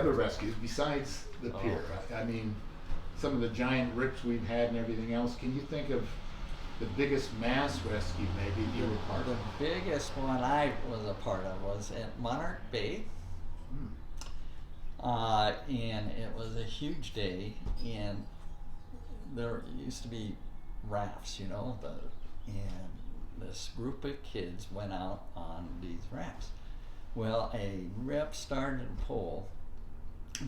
other rescues besides the pier? I mean, some of the giant rips we've had and everything else. Can you think of the biggest mass rescue maybe you were part The of? biggest one I was a part of was at Monarch Bay. And it was a huge day, and there used to be rafts, and this group of kids went out on these rafts. Well, a rip started to pull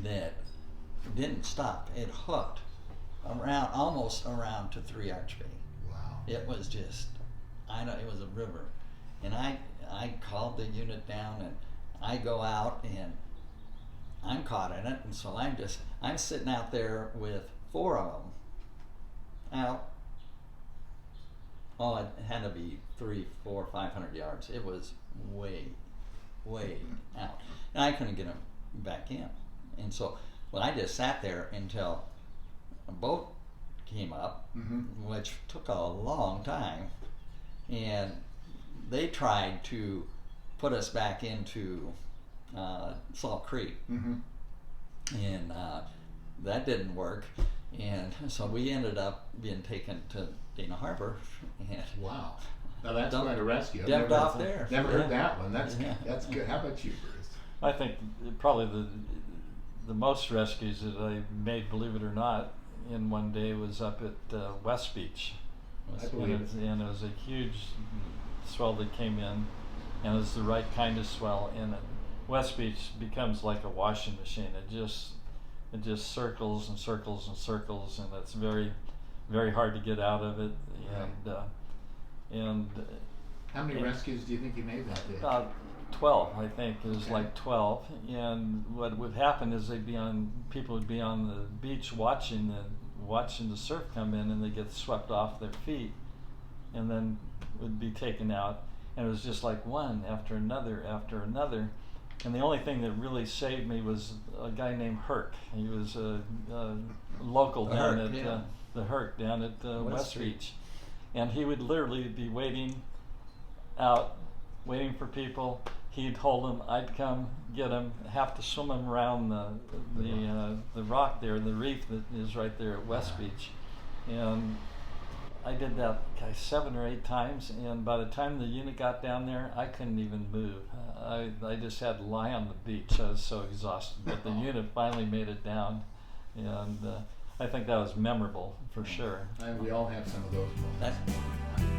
that didn't stop. It hooked almost around to 3 Arch Bay. Wow. It was just, it was a river. And I called the unit down, and I go out, and I'm caught in it, and so I'm sitting out there with 4 of them out. Oh, it had to be 300, 400, 500 yards. It was way out, and I couldn't get them back in. And so, I just sat there until a boat came up, which took a long time, and they tried to put us back into Salt Creek, and that didn't work, and so we ended up being taken to Dana Harbor. And wow. Now that's quite a rescue. Dumped off there. Never heard that one. That's good. How about you, Bruce? I think probably the most rescues that I made, believe it or not, in one day was up at West Beach. And it was a huge swell that came in, and it was the right kind of swell. And West Beach becomes like a washing machine. It just circles and circles and circles, and it's very, very hard to get out of it. And how many rescues do you think you made that day? About 12, I think. It was like 12. And what would happen is people would be on the beach watching the surf come in, and they get swept off their feet, and then would be taken out. And it was just like one after another after another. And the only thing that really saved me was a guy named Herc. He was a local down at the Herc down at West Beach. And he would literally be waiting for people. He'd hold them, I'd come get them, have to swim them around the rock there, the reef that is right there at West Beach. And I did that 7 or 8 times, and by the time the unit got down there, I couldn't even move. I just had to lie on the beach. I was so exhausted. But the unit finally made it down, and I think that was memorable for sure. And we all have some of those moments.